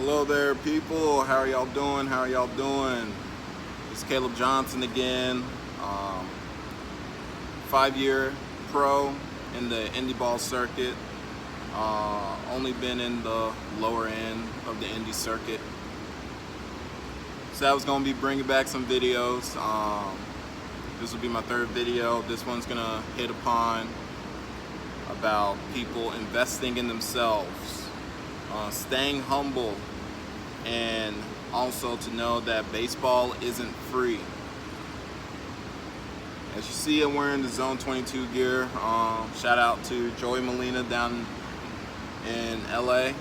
Hello there, people. How are y'all doing? How are y'all doing? It's Caleb Johnson again. 5-year pro in the Indy Ball circuit. Only been in the lower end of the Indy circuit. So I was going to be bringing back some videos. This will be my third video. This one's going to hit upon about people investing in themselves, staying humble, and also to know that baseball isn't free. As you see, I'm wearing the Zone 22 gear. Shout out to Joey Molina down in LA.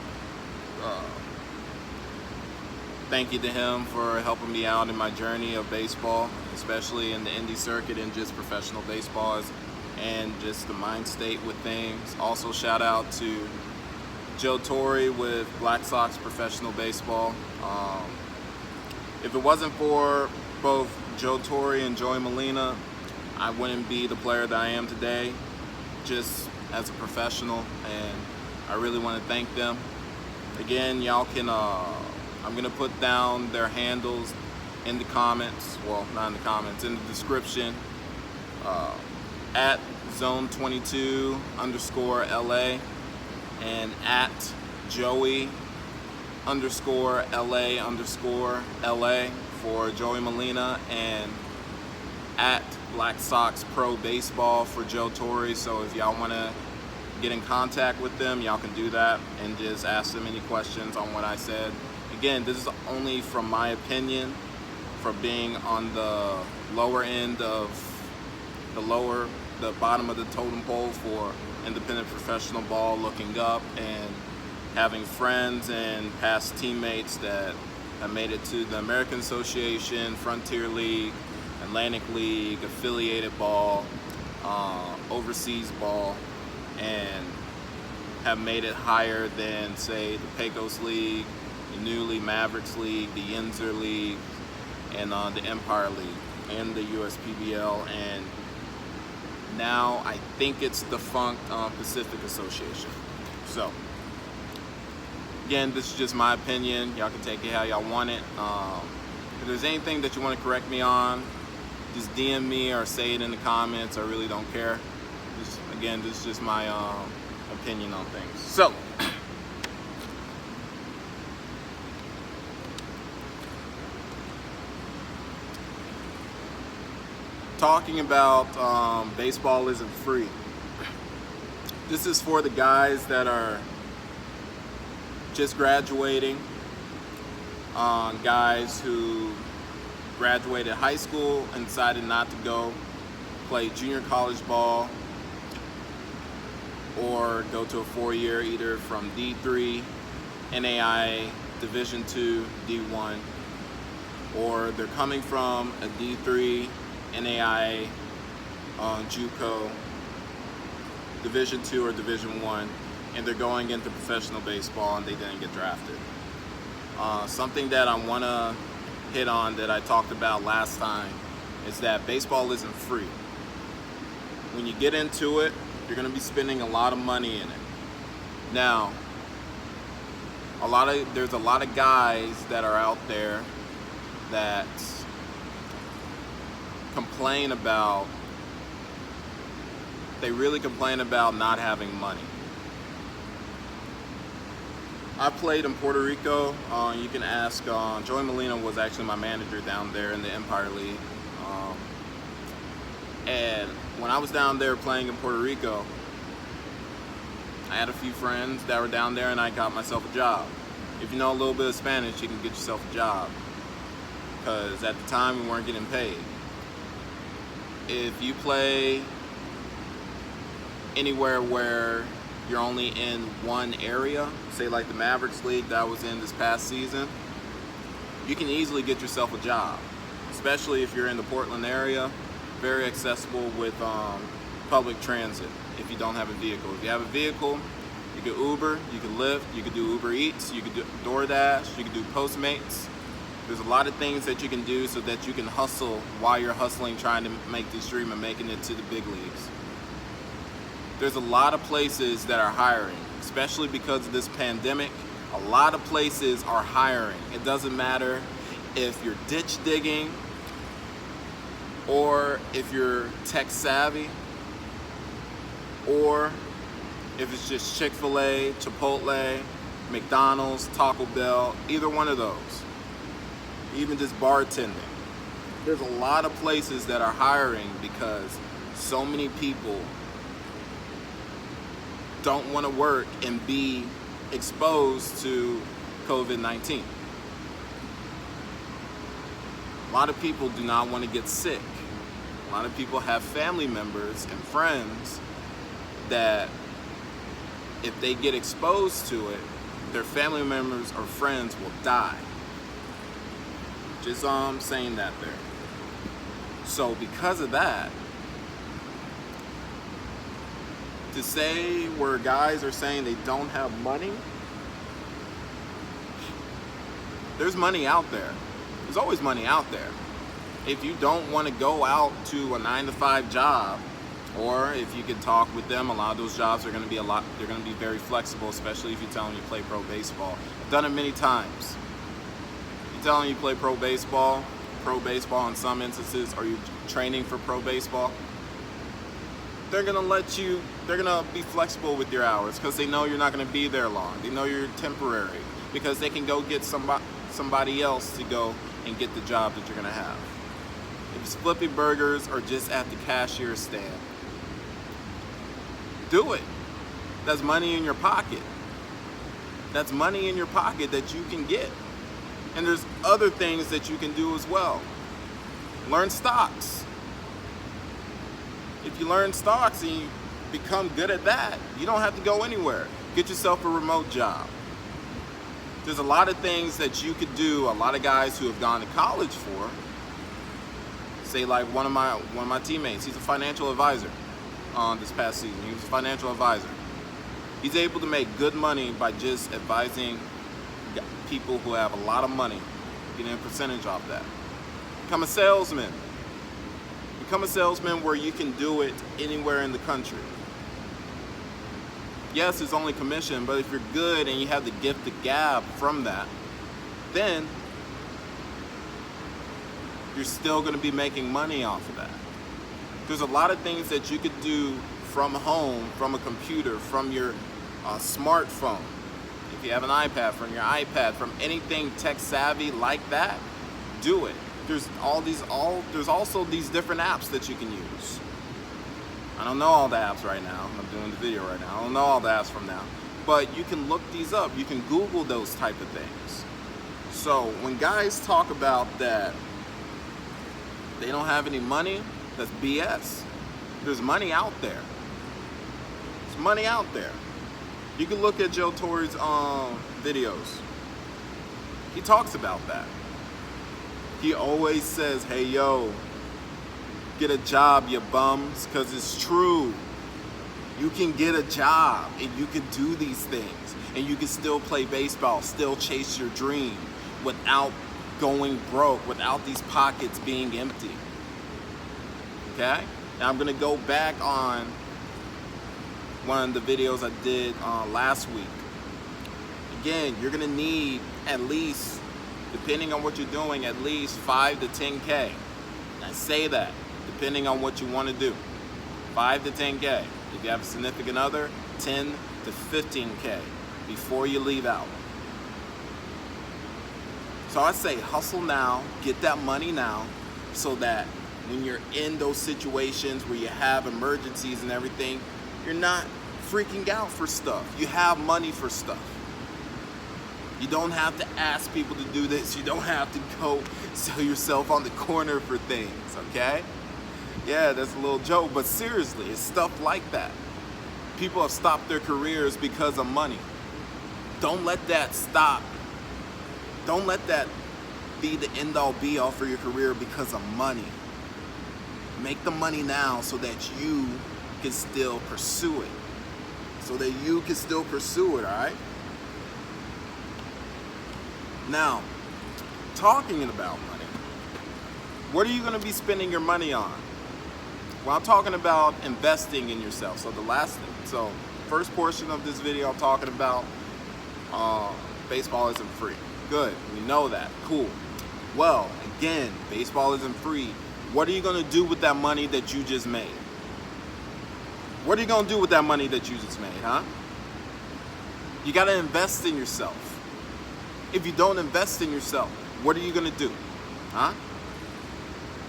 Thank you to him for helping me out in my journey of baseball, especially in the Indy circuit and just professional baseball and just the mind state with things. Also shout out to Joe Torre with Black Sox Professional Baseball. If it wasn't for both Joe Torre and Joey Molina, I wouldn't be the player that I am today, just as a professional, and I really want to thank them. Again, y'all can, I'm going to put down their handles in the comments, well, not in the comments, in the description, at Zone 22 _ LA and at Joey _ LA for Joey Molina, and at Black Sox Pro Baseball for Joe Torre. So if y'all want to get in contact with them, y'all can do that and just ask them any questions on what I said. Again, this is only from my opinion, for being on the lower end of the bottom of the totem pole for independent professional ball, looking up and having friends and past teammates that have made it to the American Association, Frontier League, Atlantic League, affiliated ball, overseas ball, and have made it higher than, say, the Pecos League, the Newly Mavericks League, the Yinzer League, and the Empire League, and the USPBL, and now I think it's defunct Pacific Association. So again, this is just my opinion. Y'all can take it how y'all want it. If there's anything that you want to correct me on, just DM me or say it in the comments. I really don't care. Again, this is just my opinion on things. So talking about baseball isn't free. This is for the guys that are just graduating, guys who graduated high school and decided not to go play junior college ball or go to a 4-year, either from D3, NAIA, Division II, D1, or they're coming from a D3, NAIA, JUCO, Division II or Division I, and they're going into professional baseball and they didn't get drafted. Something that I want to hit on that I talked about last time is that baseball isn't free. When you get into it, you're going to be spending a lot of money in it. Now, there's a lot of guys that are out there that really complain about not having money. I played in Puerto Rico. You can ask, Joey Molina was actually my manager down there in the Empire League. And when I was down there playing in Puerto Rico, I had a few friends that were down there and I got myself a job. If you know a little bit of Spanish, you can get yourself a job, because at the time we weren't getting paid. If you play anywhere where you're only in one area, say like the Mavericks League that I was in this past season, you can easily get yourself a job, especially if you're in the Portland area. Very accessible with public transit if you don't have a vehicle. If you have a vehicle, you can Uber, you can Lyft, you can do Uber Eats, you can do DoorDash, you can do Postmates. There's a lot of things that you can do so that you can hustle while you're hustling, trying to make this dream and making it to the big leagues. There's a lot of places that are hiring, especially because of this pandemic. A lot of places are hiring. It doesn't matter if you're ditch digging or if you're tech savvy or if it's just Chick-fil-A, Chipotle, McDonald's, Taco Bell, either one of those. Even just bartending. There's a lot of places that are hiring because so many people don't want to work and be exposed to COVID-19. A lot of people do not want to get sick. A lot of people have family members and friends that if they get exposed to it, their family members or friends will die. Just saying that there. So because of that, to say where guys are saying they don't have money, there's money out there. There's always money out there. If you don't want to go out to a 9-to-5 job, or if you could talk with them, a lot of those jobs are going to be they're going to be very flexible, especially if you tell them you play pro baseball. I've done it many times. You tell them you play pro baseball in some instances, or you training for pro baseball, they're going to be flexible with your hours because they know you're not going to be there long. They know you're temporary because they can go get somebody else to go and get the job that you're going to have. If it's flipping burgers or just at the cashier stand, do it. That's money in your pocket. That's money in your pocket that you can get. And there's other things that you can do as well. Learn stocks. If you learn stocks and you become good at that, you don't have to go anywhere. Get yourself a remote job. There's a lot of things that you could do, a lot of guys who have gone to college for. Say like one of my teammates, he's a financial advisor this past season. He was a financial advisor. He's able to make good money by just advising people who have a lot of money, getting a percentage off that. Become a salesman. Become a salesman where you can do it anywhere in the country. Yes, it's only commission, but if you're good and you have the gift of gab from that, then you're still going to be making money off of that. There's a lot of things that you could do from home, from a computer, from your smartphone. If you have an iPad, from your iPad, from anything tech savvy like that, do it. There's also these different apps that you can use. I don't know all the apps right now. I'm doing the video right now. I don't know all the apps from now. But you can look these up. You can Google those type of things. So when guys talk about that they don't have any money, that's BS. There's money out there. There's money out there. You can look at Joe Torre's videos. He talks about that. He always says, hey, yo, get a job, you bums, because it's true. You can get a job and you can do these things and you can still play baseball, still chase your dream without going broke, without these pockets being empty. Okay? Now I'm going to go back on one of the videos I did last week. Again, you're going to need at least, depending on what you're doing, at least 5 to 10K. I say that, depending on what you want to do. 5 to 10K. If you have a significant other, 10 to 15K before you leave out. So I say hustle now, get that money now, so that when you're in those situations where you have emergencies and everything, you're not freaking out for stuff. You have money for stuff. You don't have to ask people to do this. You don't have to go sell yourself on the corner for things, okay? Yeah, that's a little joke, but seriously, it's stuff like that. People have stopped their careers because of money. Don't let that stop. Don't let that be the end-all be-all for your career because of money. Make the money now so that you can still pursue it. So that you can still pursue it, all right? Now, talking about money, what are you going to be spending your money on? Well, I'm talking about investing in yourself. So first portion of this video, I'm talking about baseball isn't free. Good, we know that. Cool. Well, again, baseball isn't free. What are you going to do with that money that you just made? What are you going to do with that money that you just made, huh? You got to invest in yourself. If you don't invest in yourself, what are you going to do? Huh?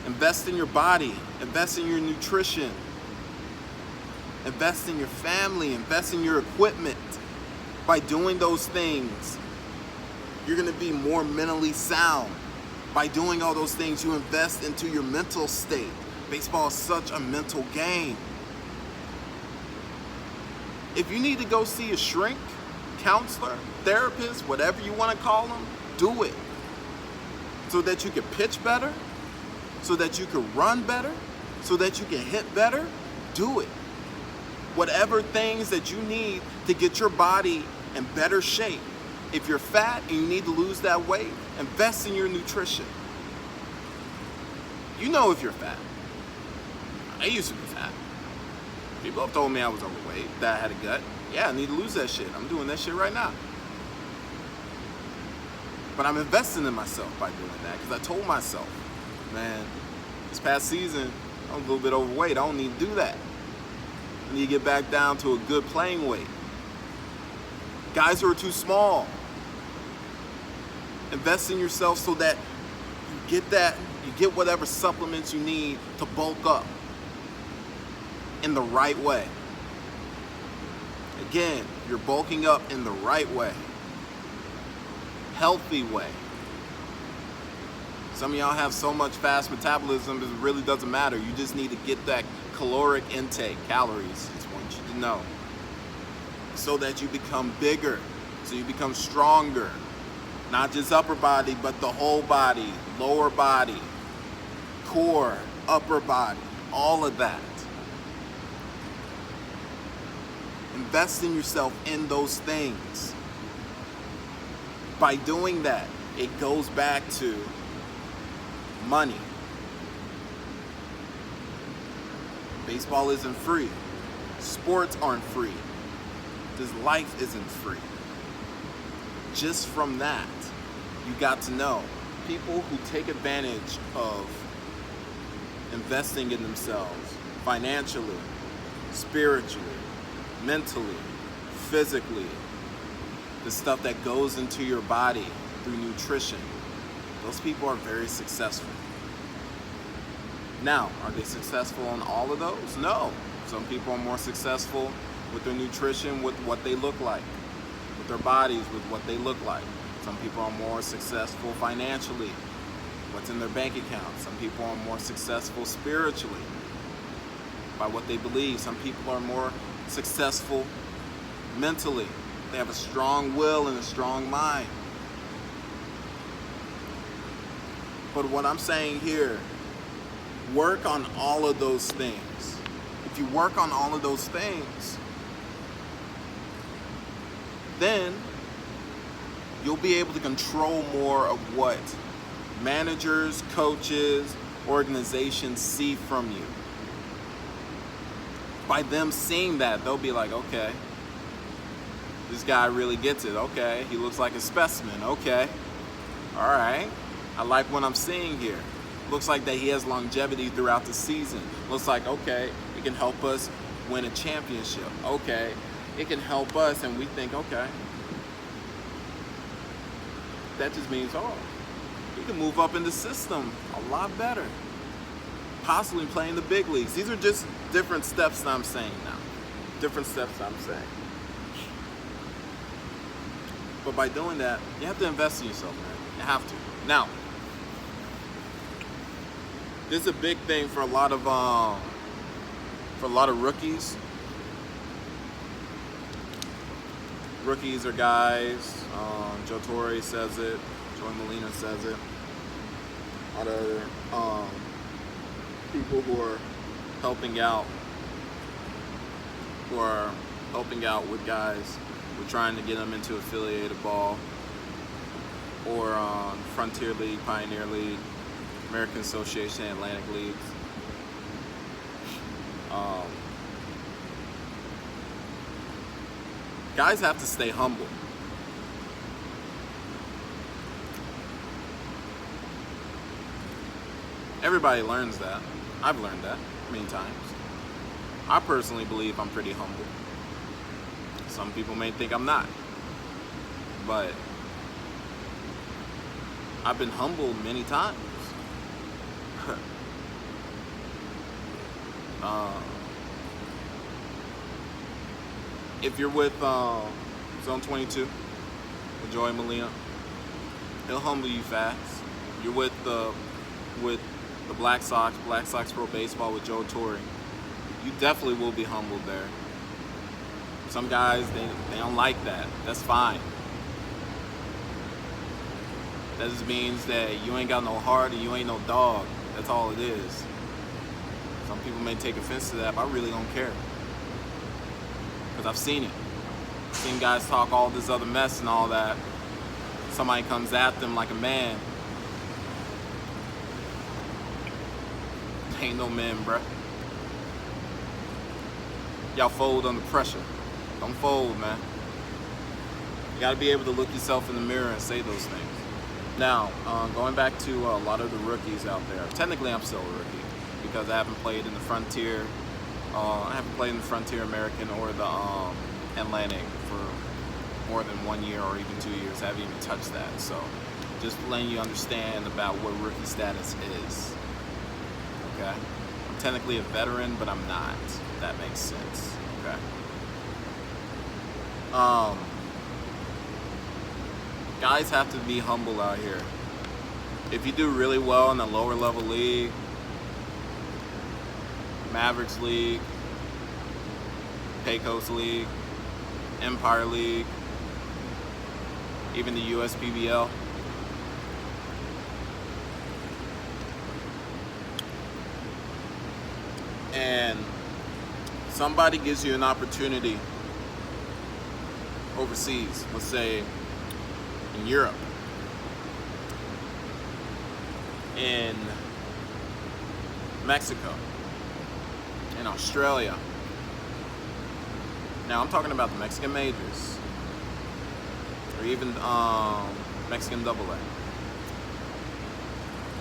Invest in your body. Invest in your nutrition. Invest in your family. Invest in your equipment. By doing those things, you're going to be more mentally sound. By doing all those things, you invest into your mental state. Baseball is such a mental game. If you need to go see a shrink, counselor, therapist, whatever you want to call them, do it. So that you can pitch better, so that you can run better, so that you can hit better, do it. Whatever things that you need to get your body in better shape. If you're fat and you need to lose that weight, invest in your nutrition. You know if you're fat. I used to be fat. People have told me I was overweight, that I had a gut. Yeah, I need to lose that shit. I'm doing that shit right now. But I'm investing in myself by doing that because I told myself, man, this past season, I'm a little bit overweight. I don't need to do that. I need to get back down to a good playing weight. Guys who are too small, invest in yourself so that you get whatever supplements you need to bulk up in the right way. Again, you're bulking up in the right way. Healthy way. Some of y'all have so much fast metabolism, it really doesn't matter. You just need to get that caloric intake, calories, I just want you to know. So that you become bigger, so you become stronger. Not just upper body, but the whole body, lower body, core, upper body, all of that. Invest in yourself in those things. By doing that, it goes back to money. Baseball isn't free. Sports aren't free. This life isn't free. Just from that, you got to know people who take advantage of investing in themselves financially, spiritually, mentally, physically, the stuff that goes into your body through nutrition. Those people are very successful. Now, are they successful on all of those? No. Some people are more successful with their nutrition, with what they look like, with their bodies, with what they look like. Some people are more successful financially, what's in their bank account. Some people are more successful spiritually, by what they believe. Some people are more successful mentally. They have a strong will and a strong mind. But what I'm saying here, work on all of those things. If you work on all of those things, then you'll be able to control more of what managers, coaches, organizations see from you. By them seeing that, they'll be like, okay, this guy really gets it. Okay, he looks like a specimen. Okay, all right. I like what I'm seeing here. Looks like that he has longevity throughout the season. Looks like, okay, it can help us win a championship. Okay, it can help us, and we think, okay, that just means, oh, he can move up in the system a lot better. Possibly playing the big leagues. These are just different steps that I'm saying now. Different steps that I'm saying. But by doing that, you have to invest in yourself, man. You have to. Now, this is a big thing for a lot of rookies. Rookies are guys. Joe Torre says it. Joey Molina says it. Other people who are helping out with guys. We're trying to get them into affiliated ball or Frontier League, Pioneer League, American Association, Atlantic Leagues. Guys have to stay humble. Everybody learns that. I've learned that many times. I personally believe I'm pretty humble. Some people may think I'm not. But I've been humbled many times. If you're with Zone 22 with Joey Molina, he'll humble you fast. You're with the Black Sox Pro Baseball with Joe Torre, you definitely will be humbled there. Some guys, they don't like that. That's fine. That just means that you ain't got no heart and you ain't no dog. That's all it is. Some people may take offense to that, but I really don't care. Because I've seen it. I've seen guys talk all this other mess and all that. Somebody comes at them like a man. Ain't no man, bruh. Y'all fold under pressure. Don't fold, man. You gotta be able to look yourself in the mirror and say those things. Now, going back to a lot of the rookies out there. Technically, I'm still a rookie because I haven't played in the Frontier. I haven't played in the Frontier American or the Atlantic for more than 1 year or even 2 years. I haven't even touched that. So, just letting you understand about what rookie status is. Okay? I'm technically a veteran, but I'm not. If that makes sense. Okay? Guys have to be humble out here. If you do really well in the lower level league, Mavericks League, Pecos League, Empire League, even the USPBL, and somebody gives you an opportunity overseas, let's say in Europe, in Mexico, in Australia. Now I'm talking about the Mexican majors, or even Mexican AA,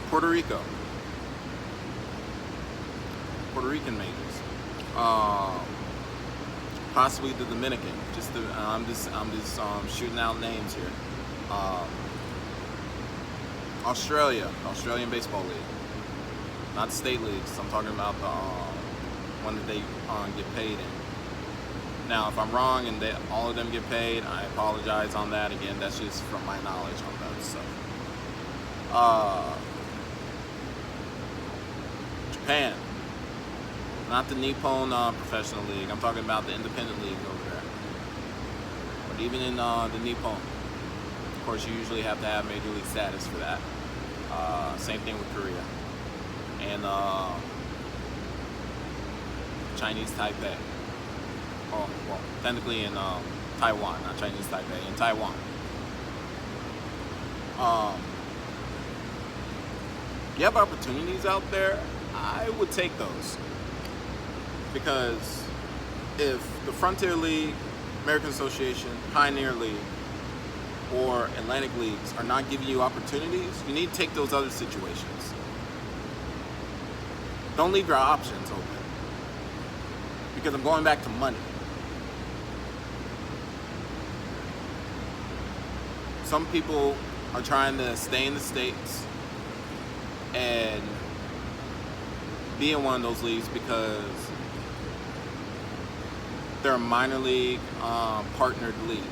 Puerto Rican majors, possibly the Dominican. I'm just shooting out names here. Australian Baseball League, not state leagues. I'm talking about the one that they get paid in. Now, if I'm wrong and all of them get paid, I apologize on that. Again, that's just from my knowledge on that stuff. Japan, not the Nippon Professional League. I'm talking about the independent league over there. But even in the Nippon, of course, you usually have to have major league status for that. Same thing with Korea. And Chinese Taipei. Oh, well, technically in Taiwan, not Chinese Taipei, in Taiwan. You have opportunities out there, I would take those. Because if the Frontier League, American Association, Pioneer League, or Atlantic Leagues are not giving you opportunities, you need to take those other situations. Don't leave your options open. Because I'm going back to money. Some people are trying to stay in the States and be in one of those leagues because they're a minor league partnered league.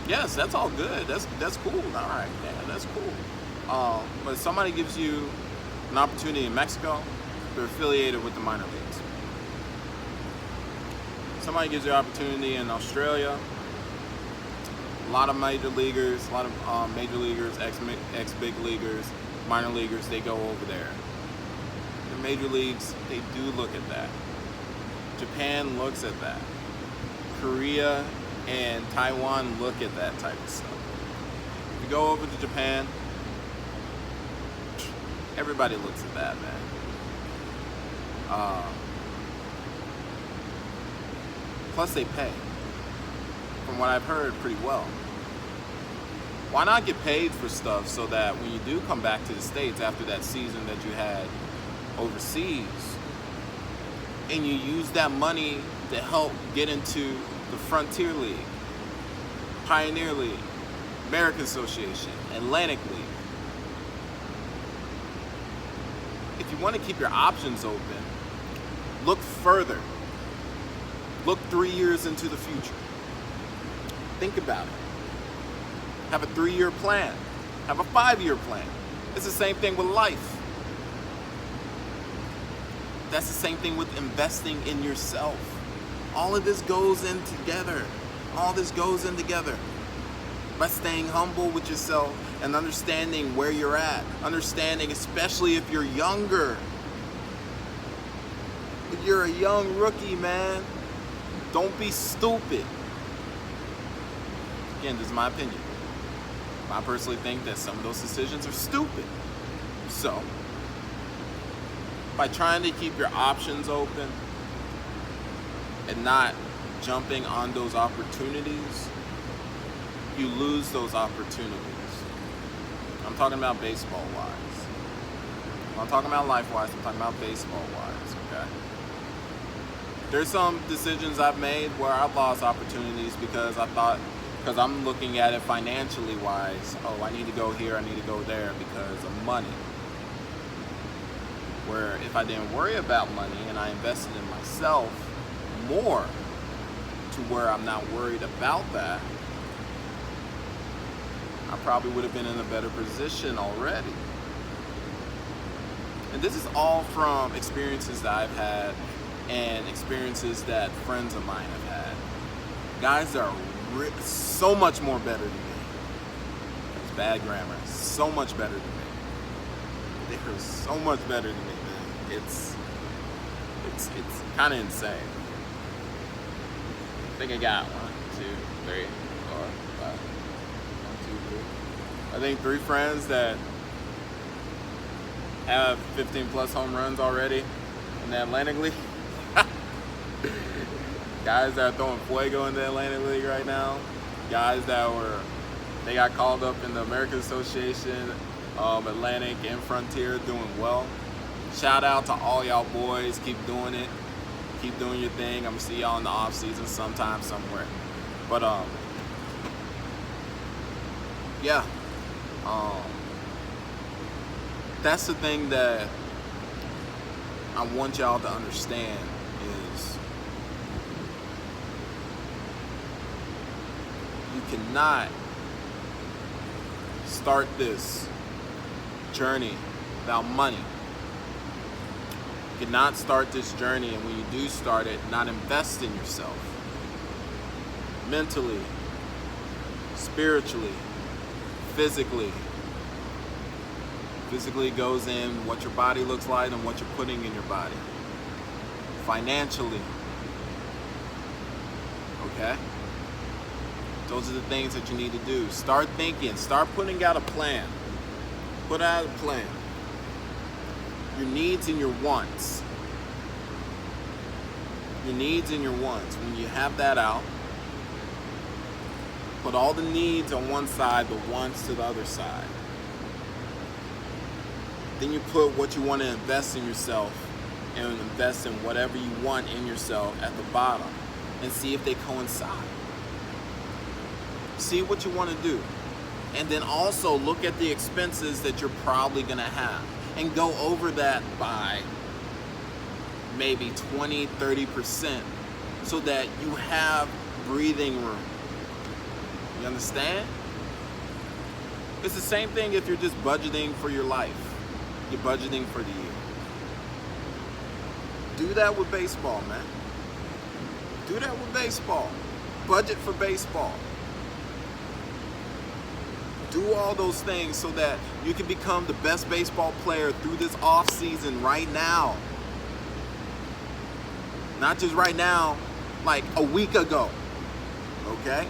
Yes, that's all good. That's cool. All right, yeah, that's cool. But if somebody gives you an opportunity in Mexico, they're affiliated with the minor leagues. Somebody gives you an opportunity in Australia. A lot of major leaguers, ex-big leaguers, minor leaguers, they go over there. The major leagues, they do look at that. Japan looks at that. Korea and Taiwan look at that type of stuff. If you go over to Japan, everybody looks at that, man. Plus they pay. From what I've heard, pretty well. Why not get paid for stuff so that when you do come back to the States after that season that you had overseas, and you use that money to help get into the Frontier League, Pioneer League, American Association, Atlantic League. If you want to keep your options open, look further. Look 3 years into the future. Think about it. Have a 3-year plan. Have a 5-year plan. It's the same thing with life. That's the same thing with investing in yourself. All of this goes in together. All this goes in together. By staying humble with yourself and understanding where you're at. Understanding, especially if you're younger. If you're a young rookie, man, don't be stupid. Again, this is my opinion. I personally think that some of those decisions are stupid. So, by trying to keep your options open and not jumping on those opportunities, you lose those opportunities. I'm talking about baseball-wise. I'm not talking about life-wise, I'm talking about baseball-wise, okay? There's some decisions I've made where I've lost opportunities because I'm looking at it financially wise. Oh, I need to go here, I need to go there because of money. Where if I didn't worry about money and I invested in myself more to where I'm not worried about that, I probably would have been in a better position already. And this is all from experiences that I've had and experiences that friends of mine have had. Guys that are so much more better than me. It's bad grammar. So much better than me. They're so much better than me, man. It's kind of insane. I think I got 1, 2, 3, 4, 5. 1, 2, 3. I think 3 friends that have 15 plus home runs already in the Atlantic League. Guys that are throwing fuego in the Atlantic League right now. Guys that they got called up in the American Association, Atlantic and Frontier, doing well. Shout out to all y'all boys. Keep doing it. Keep doing your thing. I'm gonna see y'all in the off season sometime, somewhere. But yeah. That's the thing that I want y'all to understand is you cannot start this journey without money. You cannot start this journey, and when you do start it, not invest in yourself. Mentally, spiritually, physically. Physically goes in what your body looks like and what you're putting in your body. Financially. Okay? Those are the things that you need to do. Start thinking. Start putting out a plan. Put out a plan. Your needs and your wants. Your needs and your wants. When you have that out, put all the needs on one side, the wants to the other side. Then you put what you want to invest in yourself and invest in whatever you want in yourself at the bottom and see if they coincide. See what you want to do. And then also look at the expenses that you're probably going to have and go over that by maybe 20, 30% so that you have breathing room. You understand? It's the same thing if you're just budgeting for your life. You're budgeting for the year. Do that with baseball, man. Do that with baseball. Budget for baseball. Do all those things so that you can become the best baseball player through this off season right now. Not just right now, like a week ago. Okay?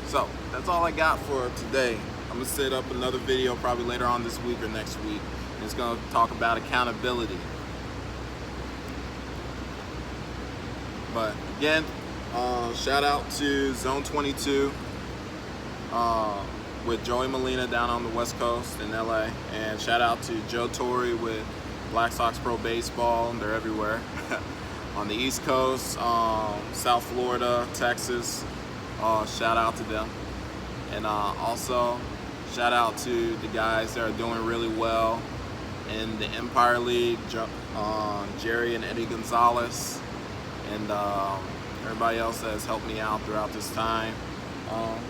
So, that's all I got for today. I'm going to set up another video probably later on this week or next week. And it's going to talk about accountability. But again, shout out to Zone 22. with Joey Molina down on the West Coast in LA. And shout out to Joe Torre with Black Sox Pro Baseball. They're everywhere. On the East Coast, South Florida, Texas. Shout out to them. And also shout out to the guys that are doing really well in the Empire League, Jerry and Eddie Gonzalez, and everybody else that has helped me out throughout this time.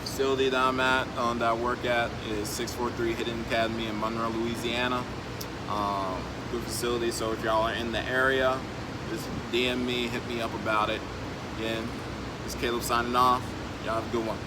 Facility that I'm at, that I work at, is 643 Hidden Academy in Monroe, Louisiana. Good facility, so if y'all are in the area, just DM me, hit me up about it. Again, this is Caleb signing off. Y'all have a good one.